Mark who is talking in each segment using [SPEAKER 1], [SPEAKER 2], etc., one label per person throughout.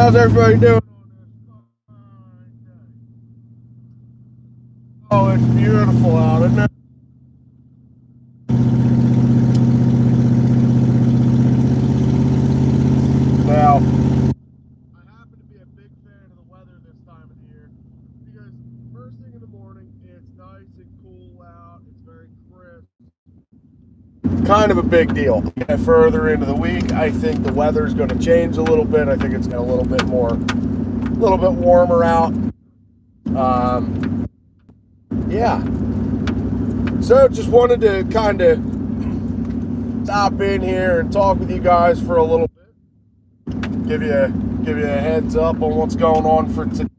[SPEAKER 1] How's everybody doing on this fine day? Oh, it's beautiful out, isn't it? Now, I happen to be a big fan of the weather this time of the year because first thing in the morning, it's nice and cool out. It's very crisp. Kind of a big deal. Get further into the week, I think the weather's going to change a little bit. I think it's going to a little bit warmer out. Yeah. So just wanted to kind of stop in here and talk with you guys for a little bit. Give you a heads up on what's going on for today.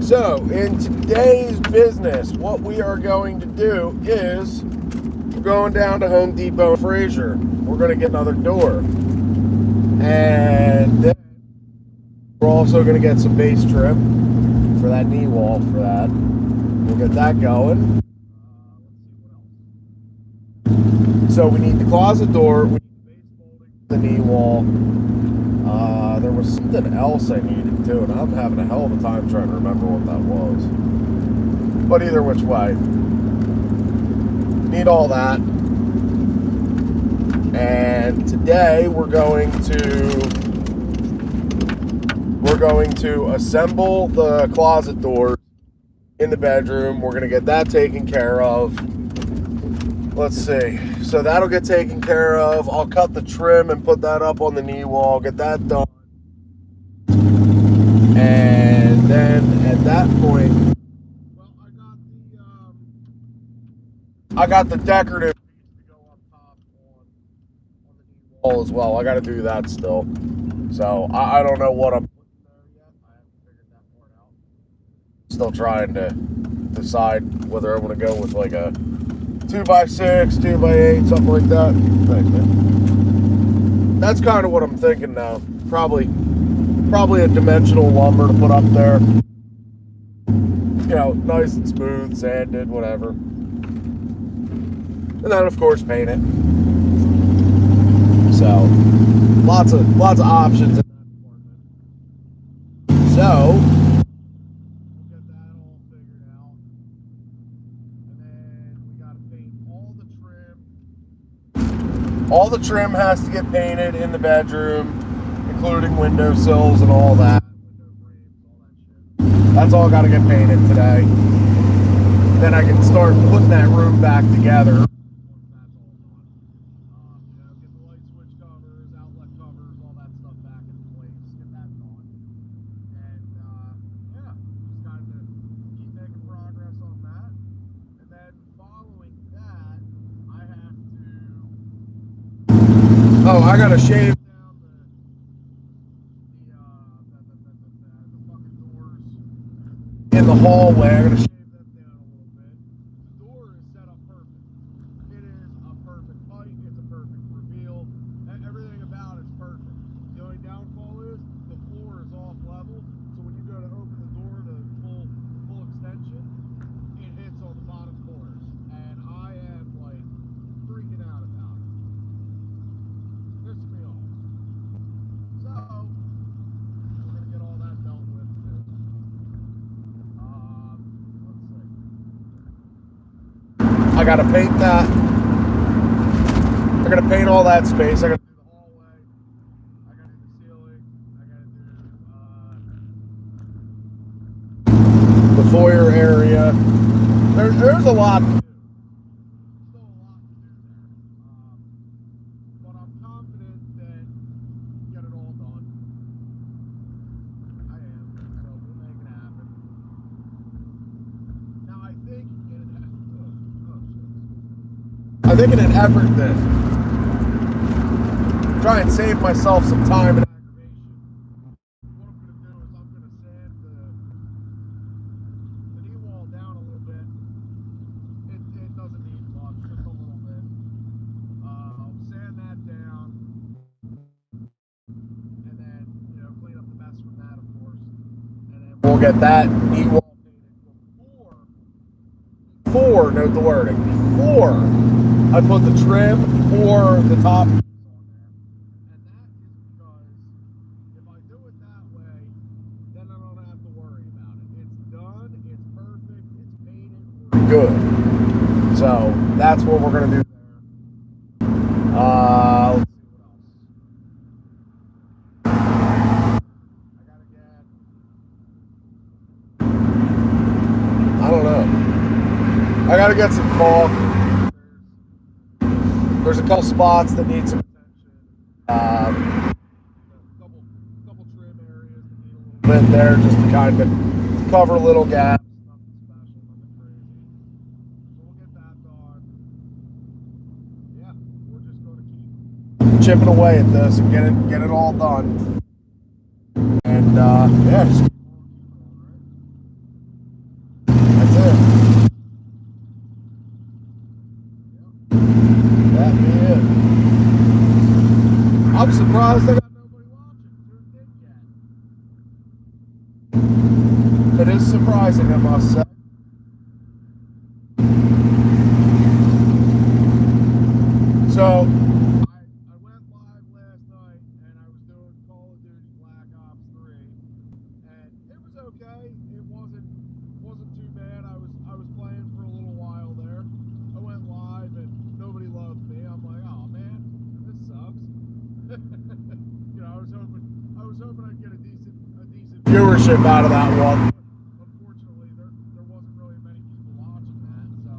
[SPEAKER 1] So in today's business, what we are going to do is we're going down to Home Depot Fraser. We're going to get another door. And then we're also going to get some base trim for that knee wall for that. We'll get that going. So we need the closet door, we need the base molding, the knee wall. There was something else I needed too, and I'm having a hell of a time trying to remember what that was. But either which way, need all that. And today we're going to assemble the closet door in the bedroom. We're going to get that taken care of. Let's see. So that'll get taken care of. I'll cut the trim and put that up on the knee wall. Get that done. And then at that point, well, I got the decorative piece to go up top on the knee wall as well. I got to do that still. So I don't know what I'm putting there yet. I haven't figured that part out. Still trying to decide whether I want to go with like a 2x6, 2x8, something like that. Thanks, man. That's kind of what I'm thinking now. Probably a dimensional lumber to put up there. You know, nice and smooth, sanded, whatever. And then, of course, paint it. So, lots of options in that department. So, we'll get that all figured out. And then we got to paint all the trim. All the trim has to get painted in the bedroom, including windowsills and all that. Window frames, all that shit. That's all got to get painted today. Then I can start putting that room back together. Oh, I gotta shave down the fucking doors in the hallway. I gotta shave them down a little bit. The door is set up perfect. It is a perfect height. It's a perfect reveal. Everything about it's perfect. The only downfall is the floor is off level. So when you go to open the door to full extension, it hits on the bottom corners, and I am like freaking out about it. Pissing me off. So, we're going to get all that dealt with too. Let's see. I got to paint that. I got to paint all that space. I got to do the hallway. I got to do the ceiling. I got to do the foyer area. There's a lot to do. I think in an effort to try and save myself some time and aggravation, what I'm going to do is I'm going to sand the knee wall down a little bit. It doesn't need much, just a little bit. I'll sand that down, and then, you know, clean up the mess with that, of course. And then we'll get that knee wall painted before, note the wording, before I put the trim or the top piece on there. And that is because if I do good. So that's what we're gonna do there. Let's see what else. I don't know. I gotta get some caulk. There's a couple spots that need some attention. Couple trim areas that need a little bit there, just to kind of cover little gaps. Nothing special, nothing crazy. So we'll get that done. Yeah, we're just going to keep chipping away at this and get it all done. And yeah, just keep on keeping on, right? That's it. Yep. That be it. I'm surprised I got nobody watching. It is surprising, I must say. So, I went live last night and I was doing Call of Duty Black Ops 3, and it was okay. It wasn't too bad. I was playing for a little while there. I went live and nobody loved me. I'm like, oh man, this sucks. You know, I was hoping I'd get a decent viewership out of that one. Unfortunately, there wasn't really many people watching that, so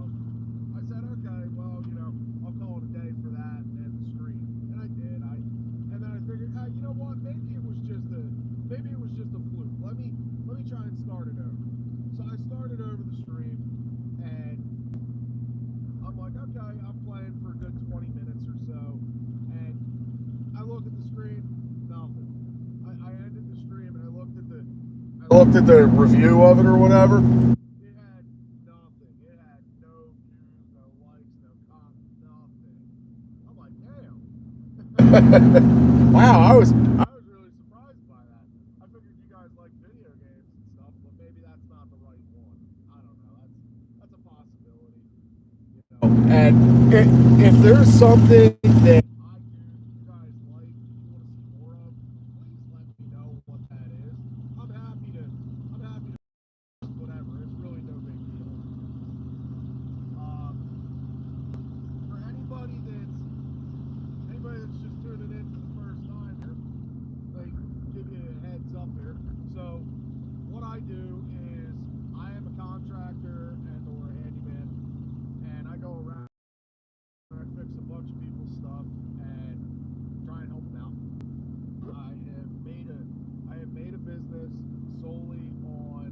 [SPEAKER 1] I said, okay, well, you know, I'll call it a day for that and the stream, and I did. And then I figured, you know what? Maybe it was just a fluke. Let me try and start it over. So I started over the stream, and I'm like, okay, I'm playing for a good 20 minutes or so, and I look at the screen, nothing. I ended the stream and I looked at the review of it or whatever. It had nothing. It had no views, no likes, no comments, nothing. I'm like, damn. Wow, I was really surprised by that. I figured you guys like video games and stuff, but maybe that's not the right one. I don't know. That's a possibility. You know. And if there's something that I do you guys like, you want to see more of, please let me know what that is. I'm happy to whatever. It's really no big deal. For anybody that's just tuning in for the first time here, like give you a heads up here. So what I do is I am a contractor and or a handyman, and I go around and I fix a bunch of people's stuff and try and help them out. I have made a business solely on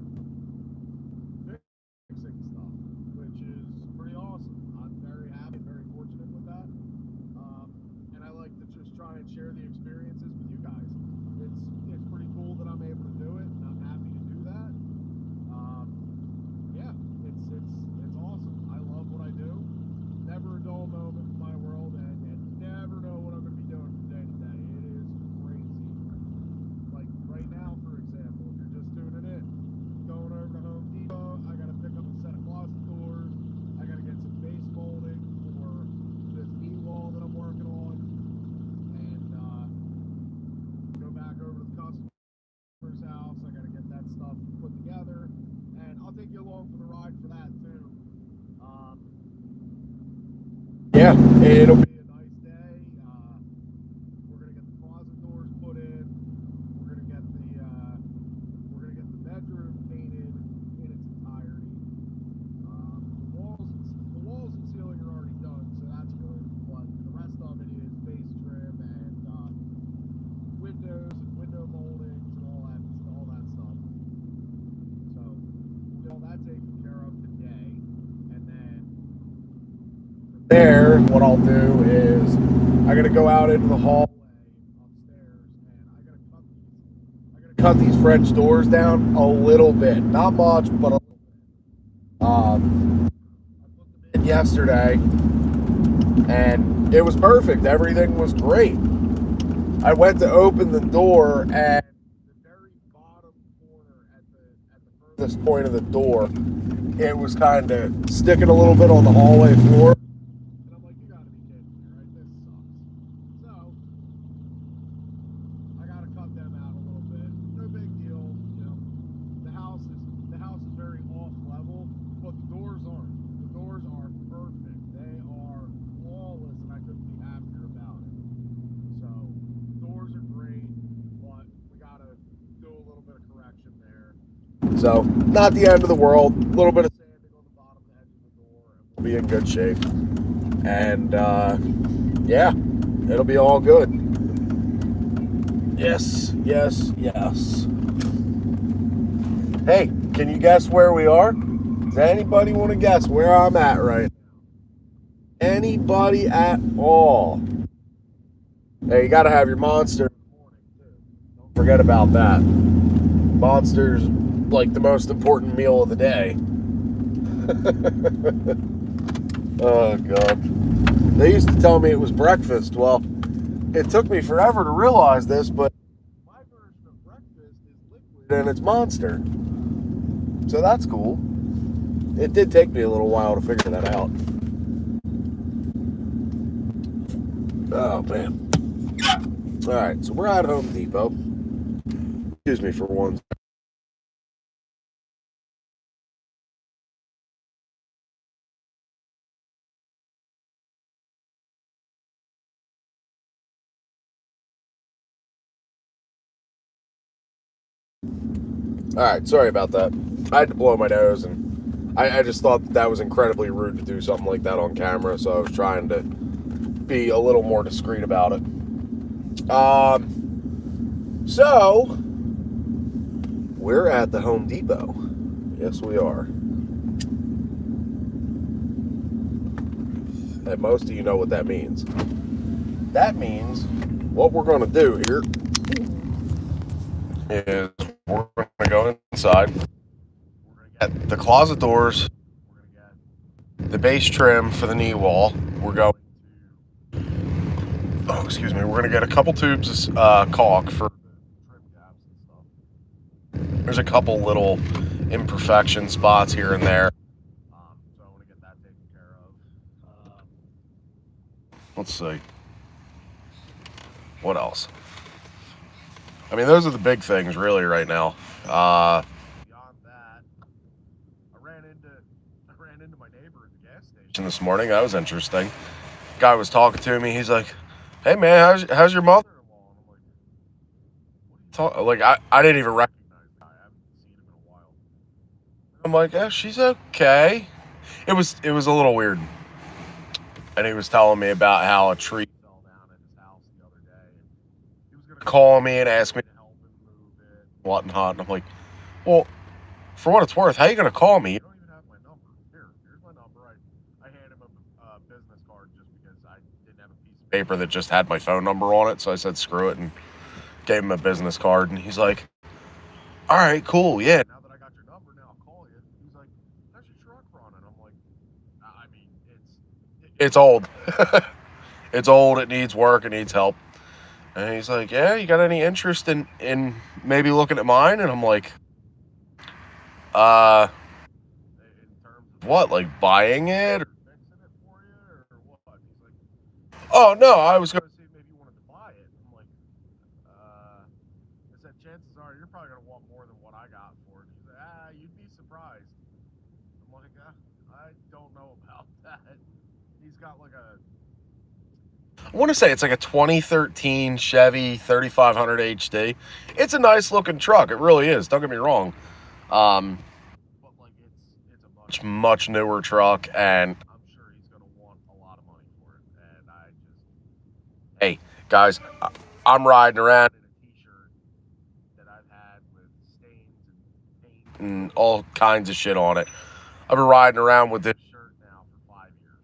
[SPEAKER 1] fixing stuff, which is pretty awesome. I'm very happy and very fortunate with that. And I like to just try and share the experiences with you guys. It's pretty cool that I'm able to do it, and I'm happy to do that. Yeah, it's awesome. I love what I do. Never a dull moment in my world, and never know what I'm going to be doing from day to day. It is crazy. Like right now, for example, if you're just tuning in, going over to Home Depot, I got to pick up a set of closet doors. I got to get some base molding for this knee wall that I'm working on, and go back over to the customer's house. I got to get that stuff put together, and I'll take you along for the ride for that too. Yeah, it'll be a nice day. We're gonna get the closet doors put in. We're gonna get the bedroom painted in its entirety. The walls and ceiling are already done, so that's good. But the rest of it is base trim and windows and window moldings and all that stuff. So we'll get all that taken care of today, and then there, what I'll do is I gotta go out into the hallway upstairs and I gotta cut these French doors down a little bit, not much, but a little bit. I put them in yesterday, and it was perfect. Everything was great. I went to open the door, and the very bottom corner at the furthest point of the door, it was kind of sticking a little bit on the hallway floor. And I'm like, you gotta be kidding me, right? This sucks. So I gotta cut them out a little bit. No big deal, you know. The house is very off level, but the doors aren't. So, not the end of the world. A little bit of sanding on the bottom edge of the door, and we'll be in good shape. And, yeah, it'll be all good. Yes, yes, yes. Hey, can you guess where we are? Does anybody want to guess where I'm at right now? Anybody at all? Hey, you got to have your Monster in the morning, too. Don't forget about that. Monster's like the most important meal of the day. Oh, God. They used to tell me it was breakfast. Well, it took me forever to realize this, but my version of breakfast is liquid and it's Monster. So that's cool. It did take me a little while to figure that out. Oh, man. All right, so we're at Home Depot. Excuse me for one second. All right, sorry about that. I had to blow my nose, and I just thought that was incredibly rude to do something like that on camera, so I was trying to be a little more discreet about it. So we're at the Home Depot. Yes, we are. And most of you know what that means. That means what we're going to do here is we're going to go inside. We're going to get the closet doors. We're going to get the base trim for the knee wall. We're going to, excuse me, we're going to get a couple tubes of caulk for trim gaps and stuff. There's a couple little imperfection spots here and there. So I want to get that taken care of. Let's see. What else? I mean, those are the big things really right now. Beyond that, I ran into my neighbor at the gas station this morning. That was interesting. Guy was talking to me. He's like, "Hey man, how's your mother-in-law?" And I'm like, I didn't even recognize the guy. I haven't seen him in a while. I'm like, "Yeah, she's okay." It was a little weird. And he was telling me about how a tree fell down at his house the other day. And he was going to call me and ask me to help him move it and whatnot. And I'm like, well, for what it's worth, how are you going to call me? You don't even have my number. Here's my number. I handed him a business card just because I didn't have a piece of paper that just had my phone number on it. So I said, screw it, and gave him a business card. And he's like, all right, cool. Yeah. Now that I got your number, now I'll call you. He's like, how's your truck running? I'm like, I mean, it's old. It's old. It needs work. It needs help. And he's like, yeah, you got any interest in maybe looking at mine? And I'm like, in terms of what, like buying it or fixing it for you or what? He's like, oh no, I was going to see if maybe you wanted to buy it. I'm like, I said, chances are you're probably going to want more than what I got for it. He's like, you'd be surprised. I'm like, I don't know about that. He's got like I want to say it's like a 2013 Chevy 3500 HD. It's a nice looking truck. It really is. Don't get me wrong. But like it's a much newer truck, and I'm sure he's gonna want a lot of money for it. And I just, hey guys, I'm riding around in a t-shirt that I've had with stains and paint and all kinds of shit on it. I've been riding around with this shirt now for 5 years.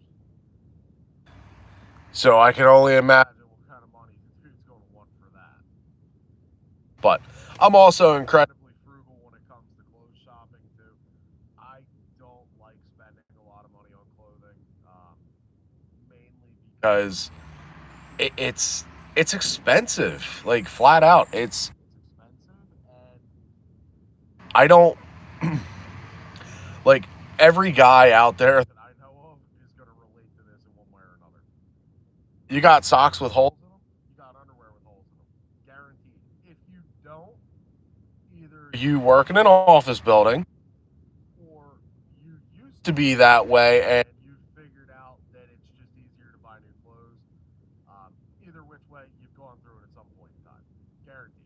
[SPEAKER 1] So I can only imagine what kind of money the dude's going to want for that. But I'm also incredibly frugal when it comes to clothes shopping too. I don't like spending a lot of money on clothing, mainly because it's expensive. Like flat out, it's expensive, and I don't like every guy out there that I know of is going to relate to this in one way or another. You got socks with holes in them. You got underwear with holes in them. Guaranteed. If you don't, either you work in an office building or you used to be that way and you figured out that it's just easier to buy new clothes. Either which way, you've gone through it at some point in time. Guaranteed.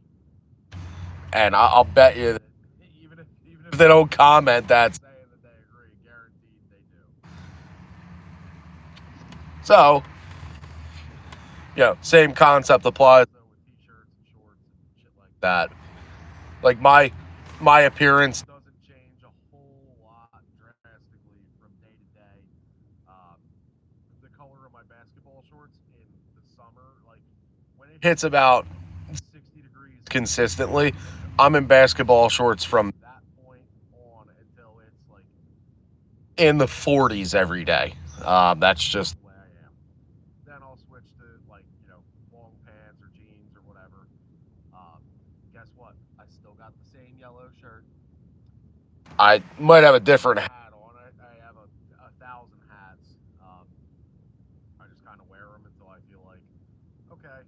[SPEAKER 1] And I'll bet you that even if If they don't comment that saying that they agree, guaranteed they do. So, same concept applies though with t-shirts and shorts and shit like that. Like my appearance doesn't change a whole lot drastically from day to day. Um, the color of my basketball shorts in the summer, like when it hits about 60 degrees consistently, I'm in basketball shorts from that point on until it's like in the 40s every day. That's just the way I am. Then I'll switch to like long pants or jeans or whatever. Um, Guess what? I still got the same yellow shirt. I might have a different hat on it. I have a thousand hats. I just kind of wear them until I feel like, okay,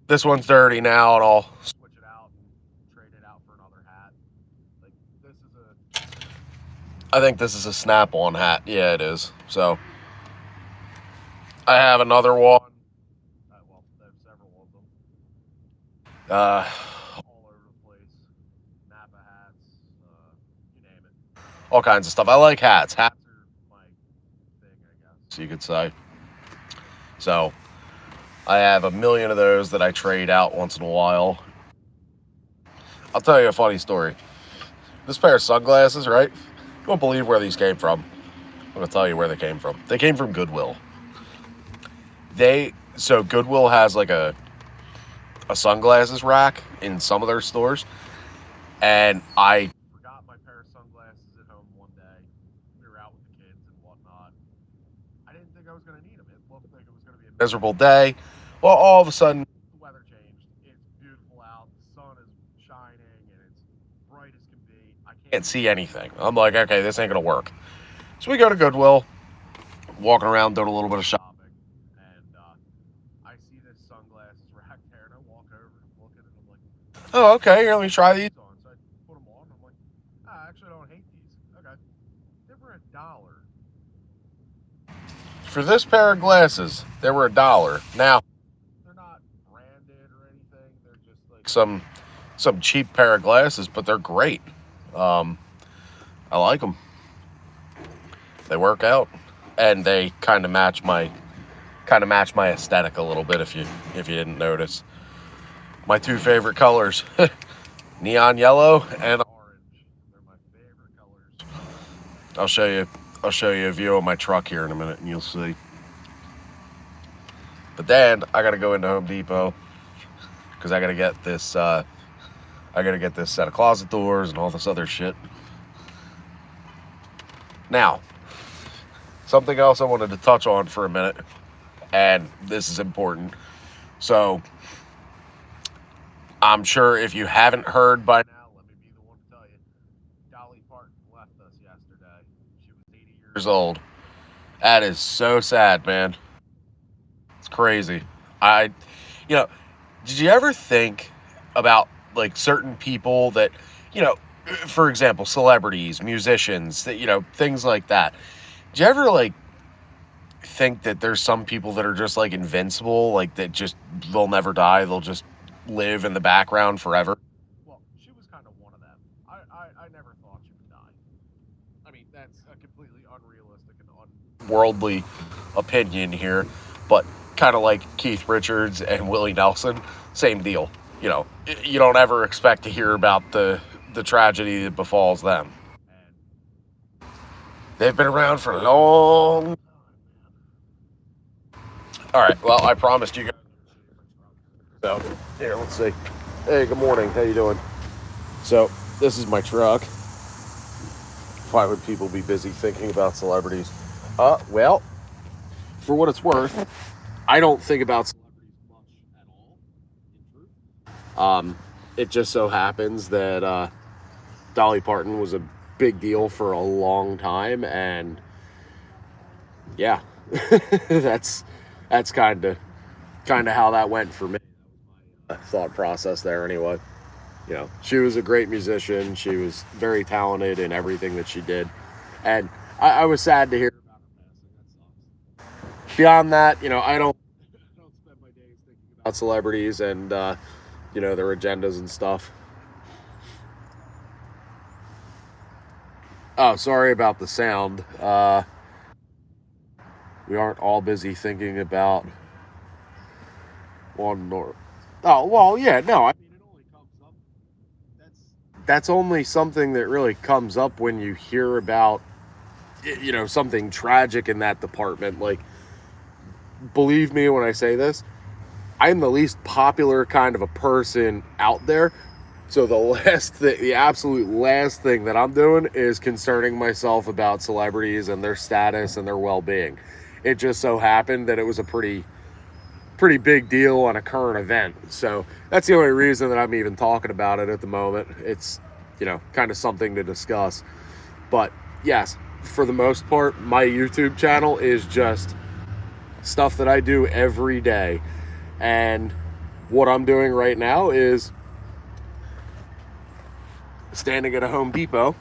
[SPEAKER 1] this one's dirty now, and I'll switch it out and trade it out for another hat. Like this is I think this is a Snap-on hat. Yeah, it is. So I have another one. Well, there's several of them. All over the place. Napa hats, you name it. All kinds of stuff. I like hats. Hats are my thing, I guess you could say. So I have a million of those that I trade out once in a while. I'll tell you a funny story. This pair of sunglasses, right? You won't believe where these came from. I'm going to tell you where they came from. They came from Goodwill. So Goodwill has like a sunglasses rack in some of their stores, and I forgot my pair of sunglasses at home one day. We were out with the kids and whatnot. I didn't think I was going to need them. It looked like it was going to be a miserable day. Well, all of a sudden, the weather changed. It's beautiful out. The sun is shining, and it's bright as can be. I can't see anything. I'm like, okay, this ain't going to work. So we go to Goodwill, walking around, doing a little bit of shopping, and I see this sunglasses rack there, and I walk over and look at it, and I'm like, oh, okay, here, let me try these on. So I put them on, and I'm like, I actually don't hate these. Okay. They were $1. For this pair of glasses, they were $1. Now, they're not branded or anything. They're just like some cheap pair of glasses, but they're great. I like them. They work out, and they kind of match my aesthetic a little bit. If you didn't notice, my two favorite colors, neon yellow and orange. They're my favorite colors. I'll show you a view of my truck here in a minute, and you'll see. But then I gotta go into Home Depot because I gotta get this set of closet doors and all this other shit. Now, something else I wanted to touch on for a minute, and this is important. So, I'm sure if you haven't heard by now, let me be the one to tell you. Dolly Parton left us yesterday. She was 80 years old. That is so sad, man. It's crazy. Did you ever think about like certain people that, you know, for example, celebrities, musicians, that things like that? Did you ever like think that there's some people that are just like invincible, like that just they'll never die, they'll just live in the background forever? Well, she was kind of one of them. I never thought she would die. I mean, that's a completely unrealistic and unworldly opinion here, but kind of like Keith Richards and Willie Nelson, same deal. You don't ever expect to hear about the tragedy that befalls them. And they've been around for a long. All right. Well, I promised you guys. So here, let's see. Hey, good morning. How you doing? So this is my truck. Why would people be busy thinking about celebrities? Well, for what it's worth, I don't think about celebrities much at all, in truth. It just so happens that Dolly Parton was a big deal for a long time, and yeah, that's kind of how that went for me. That was my thought process there, anyway. She was a great musician. She was very talented in everything that she did, and I was sad to hear about her passing. That sucks. Beyond that, I don't spend my days thinking about celebrities and their agendas and stuff. Oh, sorry about the sound. We aren't all busy thinking about one nor. Oh well, yeah, no. I mean, it only comes up. That's only something that really comes up when you hear about, you know, something tragic in that department. Like, believe me when I say this, I'm the least popular kind of a person out there. So the absolute last thing that I'm doing is concerning myself about celebrities and their status and their well-being. It just so happened that it was a pretty big deal on a current event. So that's the only reason that I'm even talking about it at the moment. It's, you know, kind of something to discuss. But yes, for the most part, my YouTube channel is just stuff that I do every day. And what I'm doing right now is standing at a Home Depot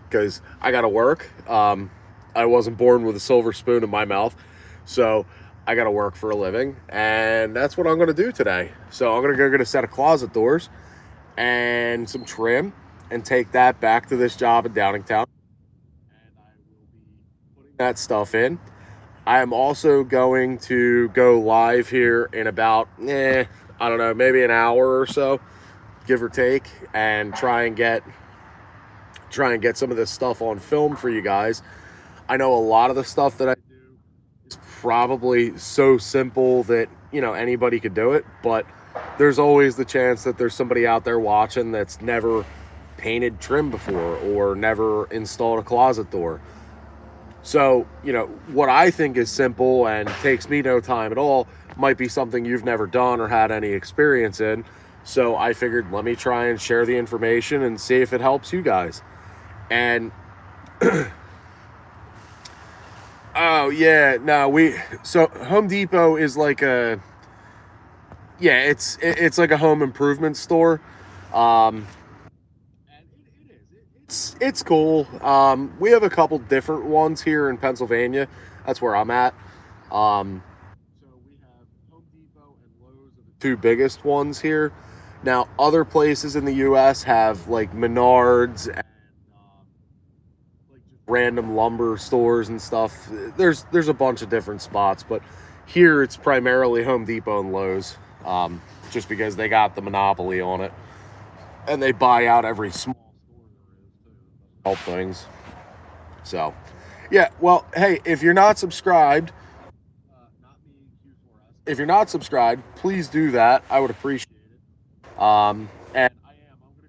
[SPEAKER 1] because I got to work. I wasn't born with a silver spoon in my mouth. So I got to work for a living. And that's what I'm going to do today. So I'm going to go get a set of closet doors and some trim and take that back to this job in Downingtown. And I will be putting that stuff in. I am also going to go live here in about, I don't know, maybe an hour or so, give or take, and try and get some of this stuff on film for you guys. I know a lot of the stuff that I do is probably so simple that, you know, anybody could do it, but there's always the chance that there's somebody out there watching that's never painted trim before or never installed a closet door. So, you know, what I think is simple and takes me no time at all might be something you've never done or had any experience in. So I figured, let me try and share the information and see if it helps you guys. And oh yeah, no, so Home Depot is like it's like a home improvement store. Um, and it's cool. We have a couple different ones here in Pennsylvania. That's where I'm at. Um, so we have Home Depot and Lowe's are the two biggest ones here. Now, other places in the U.S. have like Menards and like just random lumber stores and stuff. There's a bunch of different spots, but here it's primarily Home Depot and Lowe's, just because they got the monopoly on it, and they buy out every small store there is to help things. So, yeah. Well, hey, if you're not subscribed, please do that. I would appreciate it. And I'm gonna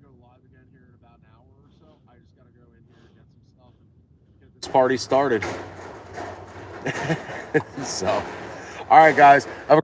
[SPEAKER 1] go live again here in about an hour or so. I just gotta go in here and get some stuff and get this party started. So, all right, guys. Have a